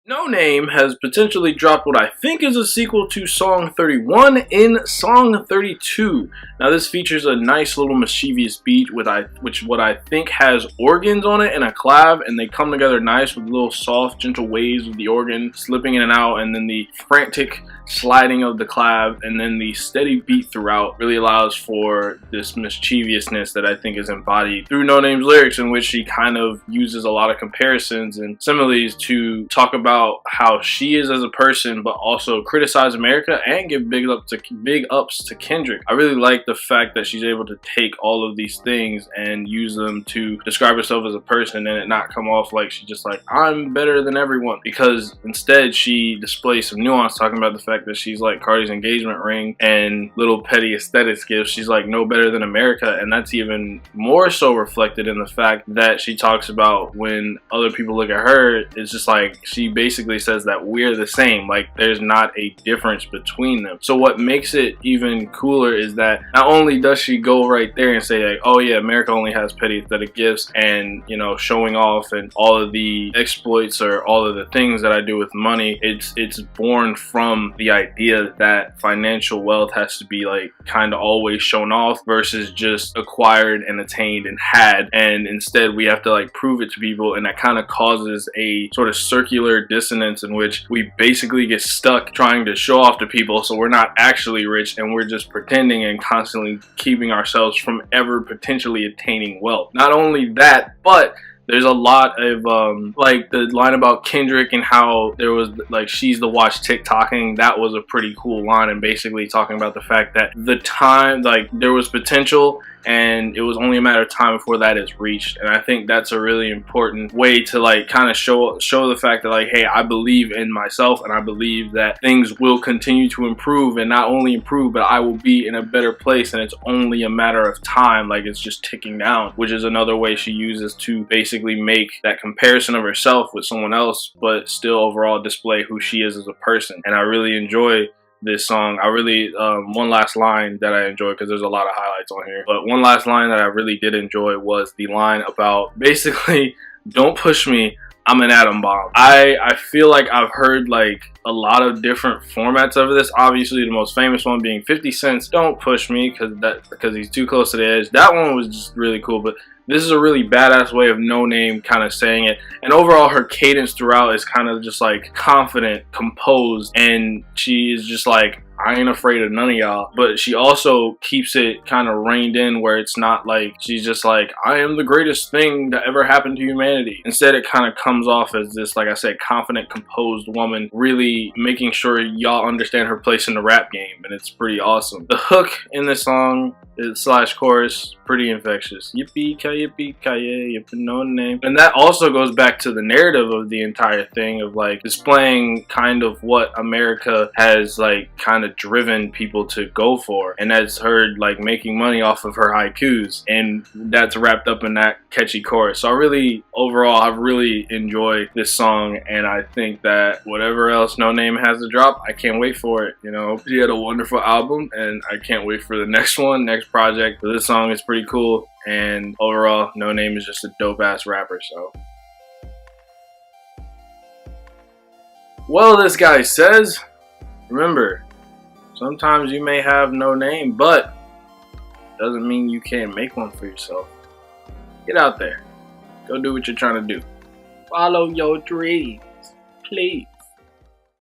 Noname has potentially dropped what I think is a sequel to Song 31 in Song 32. Now this features a nice little mischievous beat which what I think has organs on it and a clav, and they come together nice with little soft gentle waves of the organ slipping in and out, and then the frantic sliding of the clav, and then the steady beat throughout really allows for this mischievousness that I think is embodied through Noname's lyrics, in which she kind of uses a lot of comparisons and similes to talk about how she is as a person, but also criticize America and give big ups to Kendrick. I really like the fact that she's able to take all of these things and use them to describe herself as a person, and it not come off like she's just like, I'm better than everyone, because instead she displays some nuance, talking about the fact that she's like Cardi's engagement ring and little petty aesthetics gifts. She's like no better than America, and that's even more so reflected in the fact that she talks about when other people look at her, it's just like she basically says that we're the same, like there's not a difference between them. So what makes it even cooler is that not only does she go right there and say like, oh yeah, America only has petty aesthetic gifts and, you know, showing off and all of the exploits or all of the things that I do with money, it's born from the idea that financial wealth has to be like kind of always shown off versus just acquired and attained and had, and instead we have to like prove it to people, and that kind of causes a sort of circular dissonance in which we basically get stuck trying to show off to people, so we're not actually rich and we're just pretending and constantly keeping ourselves from ever potentially attaining wealth. Not only that, but there's a lot of like the line about Kendrick and how there was like she's the watch TikToking. That was a pretty cool line, and basically talking about the fact that the time, like there was potential and it was only a matter of time before that is reached. And I think that's a really important way to like kind of show the fact that like, hey, I believe in myself and I believe that things will continue to improve, and not only improve, but I will be in a better place, and it's only a matter of time, like it's just ticking down, which is another way she uses to basically make that comparison of herself with someone else, but still overall display who she is as a person. And I really enjoy this song. I really one last line that I enjoyed, because there's a lot of highlights on here, but one last line that I really did enjoy was the line about basically, don't push me, I'm an atom bomb. I feel like I've heard like a lot of different formats of this. Obviously the most famous one being 50 Cent's Don't Push Me, because he's too close to the edge. That one was just really cool, but this is a really badass way of Noname kind of saying it. And overall her cadence throughout is kind of just like confident, composed, and she is just like, I ain't afraid of none of y'all. But she also keeps it kind of reined in, where it's not like she's just like, I am the greatest thing that ever happened to humanity. Instead it kind of comes off as this, like I said, confident, composed woman really making sure y'all understand her place in the rap game, and it's pretty awesome. The hook in this song slash chorus, pretty infectious. Yippee-ki-yay, yippee-no-name. And that also goes back to the narrative of the entire thing, of like displaying kind of what America has like kind of driven people to go for, and that's her like making money off of her haikus, and that's wrapped up in that catchy chorus. So I really, overall, I really enjoy this song, and I think that whatever else Noname has to drop, I can't wait for it. You know, she had a wonderful album, and I can't wait for the next one, next project. But this song is pretty cool, and overall Noname is just a dope ass rapper. So well, this guy says, remember, sometimes you may have no name, but doesn't mean you can't make one for yourself. Get out there, go do what you're trying to do, follow your dreams, please.